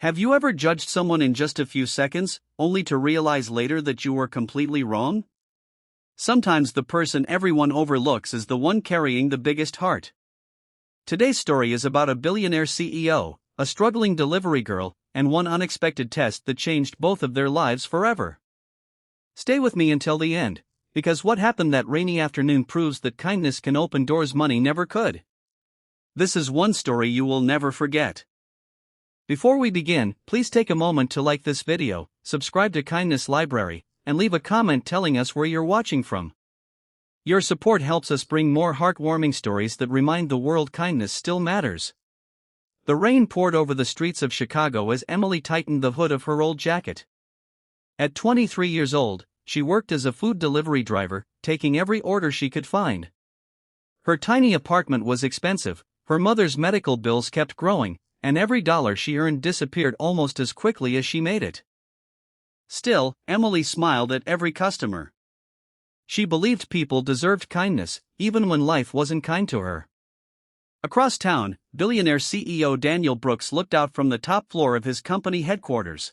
Have you ever judged someone in just a few seconds, only to realize later that you were completely wrong? Sometimes the person everyone overlooks is the one carrying the biggest heart. Today's story is about a billionaire CEO, a struggling delivery girl, and one unexpected test that changed both of their lives forever. Stay with me until the end, because what happened that rainy afternoon proves that kindness can open doors money never could. This is one story you will never forget. Before we begin, please take a moment to like this video, subscribe to Kindness Library, and leave a comment telling us where you're watching from. Your support helps us bring more heartwarming stories that remind the world kindness still matters. The rain poured over the streets of Chicago as Emily tightened the hood of her old jacket. At 23 years old, she worked as a food delivery driver, taking every order she could find. Her tiny apartment was expensive, her mother's medical bills kept growing, and every dollar she earned disappeared almost as quickly as she made it. Still, Emily smiled at every customer. She believed people deserved kindness, even when life wasn't kind to her. Across town, billionaire CEO Daniel Brooks looked out from the top floor of his company headquarters.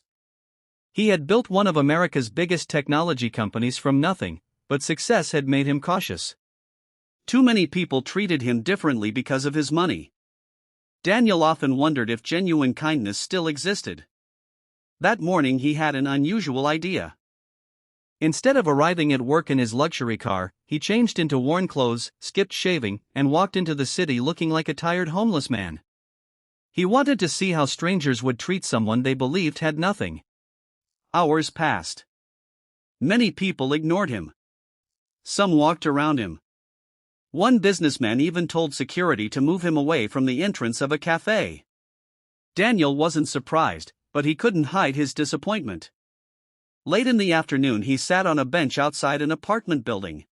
He had built one of America's biggest technology companies from nothing, but success had made him cautious. Too many people treated him differently because of his money. Daniel often wondered if genuine kindness still existed. That morning he had an unusual idea. Instead of arriving at work in his luxury car, he changed into worn clothes, skipped shaving, and walked into the city looking like a tired homeless man. He wanted to see how strangers would treat someone they believed had nothing. Hours passed. Many people ignored him. Some walked around him. One businessman even told security to move him away from the entrance of a cafe. Daniel wasn't surprised, but he couldn't hide his disappointment. Late in the afternoon he sat on a bench outside an apartment building.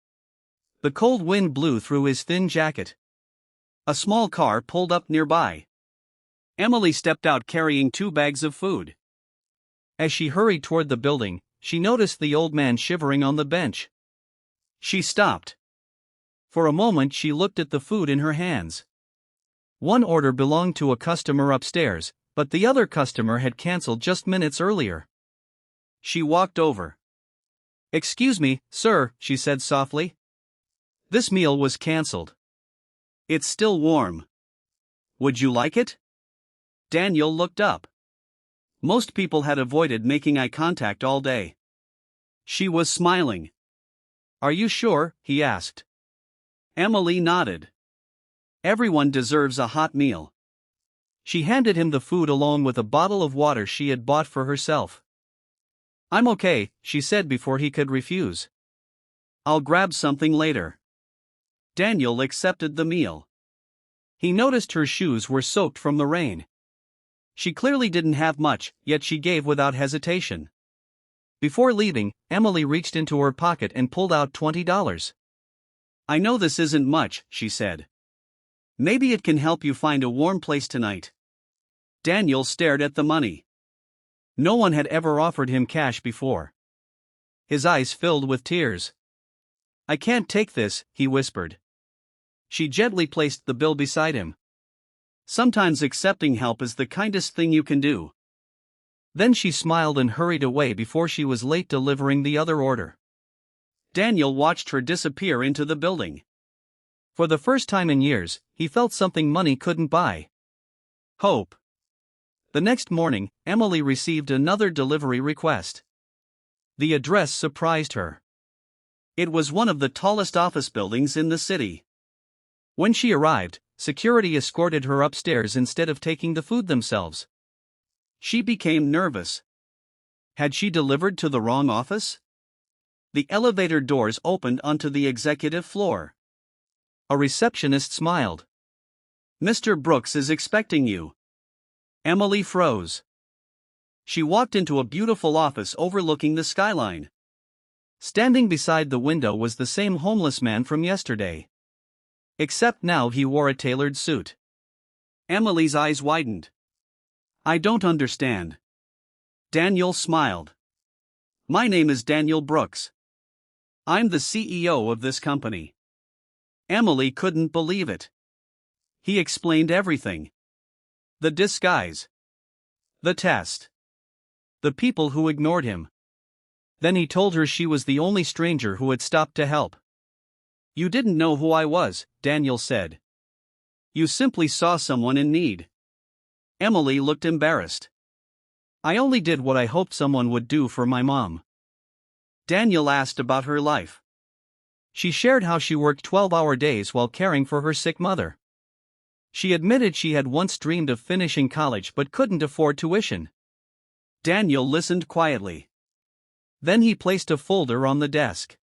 The cold wind blew through his thin jacket. A small car pulled up nearby. Emily stepped out carrying 2 bags of food. As she hurried toward the building, she noticed the old man shivering on the bench. She stopped. For a moment she looked at the food in her hands. One order belonged to a customer upstairs, but the other customer had canceled just minutes earlier. She walked over. "Excuse me, sir," she said softly. "This meal was canceled. It's still warm. Would you like it?" Daniel looked up. Most people had avoided making eye contact all day. She was smiling. "Are you sure?" he asked. Emily nodded. "Everyone deserves a hot meal." She handed him the food along with a bottle of water she had bought for herself. "I'm okay," she said before he could refuse. "I'll grab something later." Daniel accepted the meal. He noticed her shoes were soaked from the rain. She clearly didn't have much, yet she gave without hesitation. Before leaving, Emily reached into her pocket and pulled out $20. "I know this isn't much," she said. "Maybe it can help you find a warm place tonight." Daniel stared at the money. No one had ever offered him cash before. His eyes filled with tears. "I can't take this," he whispered. She gently placed the bill beside him. Sometimes accepting help is the kindest thing you can do. Then she smiled and hurried away before she was late delivering the other order. Daniel watched her disappear into the building. For the first time in years, he felt something money couldn't buy. Hope. The next morning, Emily received another delivery request. The address surprised her. It was one of the tallest office buildings in the city. When she arrived, security escorted her upstairs instead of taking the food themselves. She became nervous. Had she delivered to the wrong office? The elevator doors opened onto the executive floor. A receptionist smiled. "Mr. Brooks is expecting you." Emily froze. She walked into a beautiful office overlooking the skyline. Standing beside the window was the same homeless man from yesterday. Except now he wore a tailored suit. Emily's eyes widened. "I don't understand." Daniel smiled. "My name is Daniel Brooks. I'm the CEO of this company." Emily couldn't believe it. He explained everything. The disguise. The test. The people who ignored him. Then he told her she was the only stranger who had stopped to help. You didn't know who I was, Daniel said. You simply saw someone in need. Emily looked embarrassed. I only did what I hoped someone would do for my mom. Daniel asked about her life. She shared how she worked 12-hour days while caring for her sick mother. She admitted she had once dreamed of finishing college but couldn't afford tuition. Daniel listened quietly. Then he placed a folder on the desk.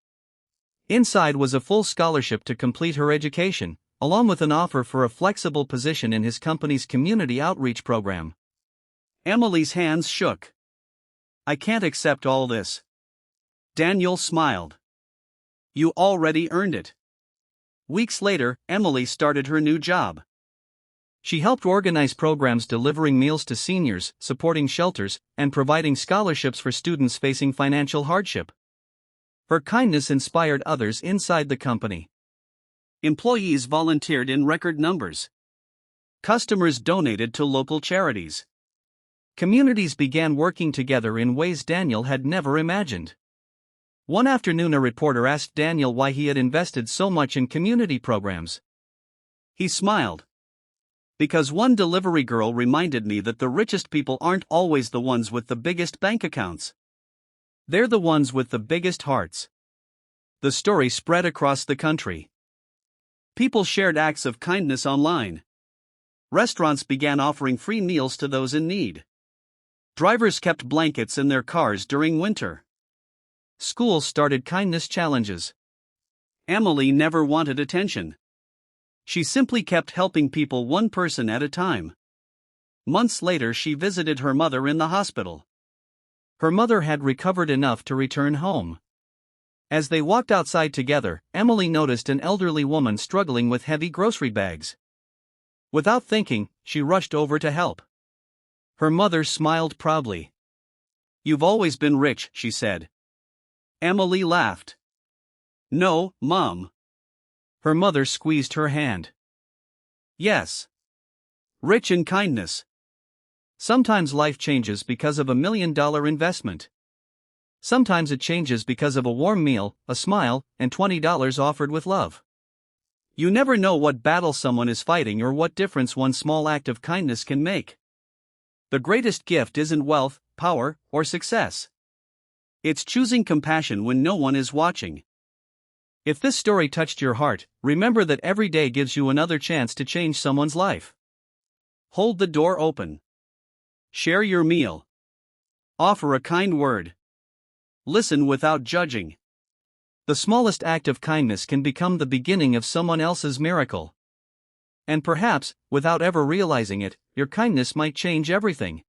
Inside was a full scholarship to complete her education, along with an offer for a flexible position in his company's community outreach program. Emily's hands shook. I can't accept all this. Daniel smiled. You already earned it. Weeks later, Emily started her new job. She helped organize programs delivering meals to seniors, supporting shelters, and providing scholarships for students facing financial hardship. Her kindness inspired others inside the company. Employees volunteered in record numbers. Customers donated to local charities. Communities began working together in ways Daniel had never imagined. One afternoon, a reporter asked Daniel why he had invested so much in community programs. He smiled. Because one delivery girl reminded me that the richest people aren't always the ones with the biggest bank accounts. They're the ones with the biggest hearts. The story spread across the country. People shared acts of kindness online. Restaurants began offering free meals to those in need. Drivers kept blankets in their cars during winter. Schools started kindness challenges. Emily never wanted attention. She simply kept helping people one person at a time. Months later, she visited her mother in the hospital. Her mother had recovered enough to return home. As they walked outside together, Emily noticed an elderly woman struggling with heavy grocery bags. Without thinking, she rushed over to help. Her mother smiled proudly. You've always been rich, she said. Emily laughed. No, Mom. Her mother squeezed her hand. Yes. Rich in kindness. Sometimes life changes because of $1 million investment. Sometimes it changes because of a warm meal, a smile, and $20 offered with love. You never know what battle someone is fighting or what difference one small act of kindness can make. The greatest gift isn't wealth, power, or success. It's choosing compassion when no one is watching. If this story touched your heart, remember that every day gives you another chance to change someone's life. Hold the door open. Share your meal. Offer a kind word. Listen without judging. The smallest act of kindness can become the beginning of someone else's miracle. And perhaps, without ever realizing it, your kindness might change everything.